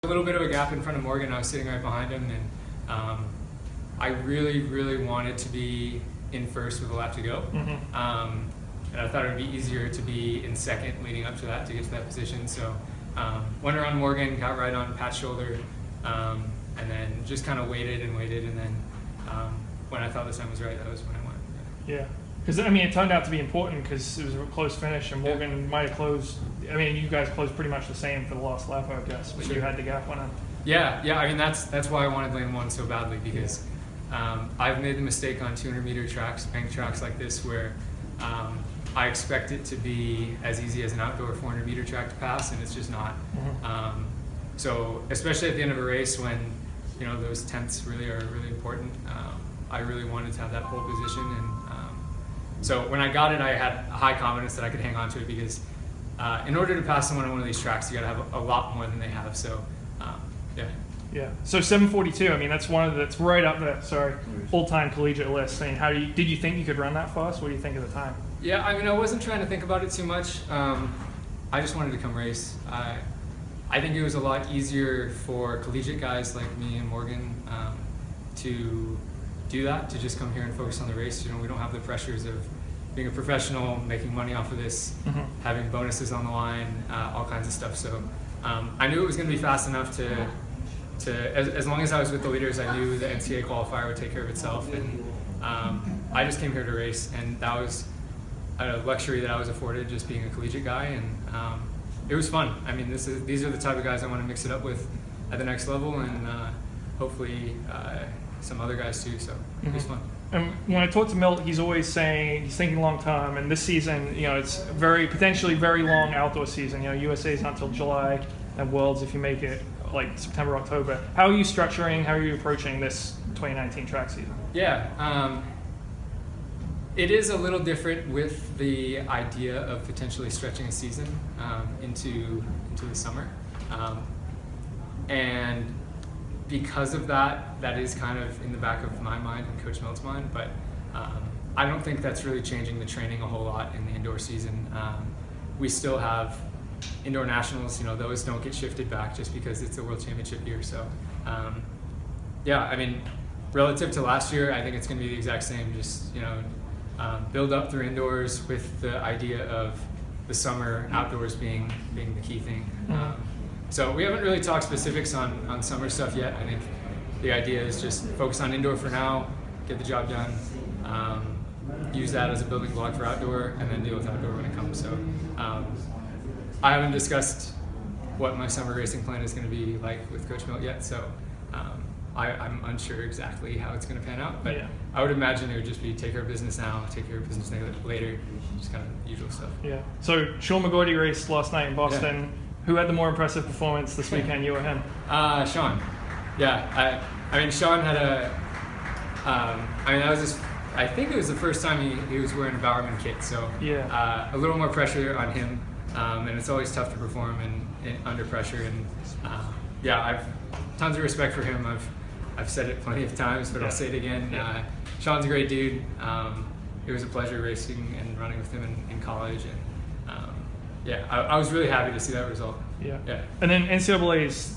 A little bit of a gap in front of Morgan. I was sitting right behind him, and I really wanted to be in first with a lap to go. And I thought it would be easier to be in second leading up to that to get to that position. So went around Morgan, got right on Pat's shoulder, and then just kind of waited, and then when I thought the time was right, that was when I went. Yeah. Because, I mean, it turned out to be important because it was a close finish, and Morgan might have closed. I mean, you guys closed pretty much the same for the last lap, I guess, but you had the gap on him. Yeah. I mean, that's why I wanted lane one so badly, because I've made the mistake on 200-meter tracks, bank tracks like this, where I expect it to be as easy as an outdoor 400-meter track to pass, and it's just not. So, especially at the end of a race when those tenths really are really important, I really wanted to have that pole position, and so when I got it, I had high confidence that I could hang on to it, because in order to pass someone on one of these tracks, you got to have a lot more than they have. So, yeah. So 7:42. I mean, that's that's right up there. Sorry, all-time collegiate list. I mean, did you think you could run that fast? What do you think of the time? Yeah, I mean, I wasn't trying to think about it too much. I just wanted to come race. I think it was a lot easier for collegiate guys like me and Morgan to do that, to just come here and focus on the race. We don't have the pressures of being a professional, making money off of this, having bonuses on the line, all kinds of stuff. So I knew it was going to be fast enough to as long as I was with the leaders, I knew the NCAA qualifier would take care of itself. And I just came here to race, and that was a luxury that I was afforded just being a collegiate guy, and it was fun. I mean, these are the type of guys I want to mix it up with at the next level, and hopefully some other guys too, so it was fun. And when I talk to Milt, he's always saying he's thinking long term, and this season, it's potentially very long outdoor season. USA is not until July, and Worlds if you make it like September, October. How are you structuring, how are you approaching this 2019 track season? Yeah, it is a little different with the idea of potentially stretching a season into the summer. And because of that, that is kind of in the back of my mind and Coach Milt's mind, but I don't think that's really changing the training a whole lot in the indoor season. We still have indoor nationals, those don't get shifted back just because it's a world championship year. So yeah, I mean, relative to last year, I think it's going to be the exact same, just build up through indoors with the idea of the summer outdoors being the key thing. So we haven't really talked specifics on summer stuff yet. I think the idea is just focus on indoor for now, get the job done, use that as a building block for outdoor, and then deal with outdoor when it comes. So I haven't discussed what my summer racing plan is going to be like with Coach Milt yet, so I'm unsure exactly how it's going to pan out, but I would imagine it would just be take care of business now, take care of business later, just kind of usual stuff. Yeah. So Sean McGourty raced last night in Boston. Yeah. Who had the more impressive performance this weekend, you or him? Sean. Yeah. I mean, Sean had that was I think it was the first time he was wearing a Bowerman kit, so a little more pressure on him, and it's always tough to perform under pressure. And I've tons of respect for him. I've said it plenty of times, but I'll say it again. Sean's a great dude. It was a pleasure racing and running with him in college, and I was really happy to see that result. Yeah. And then NCAA's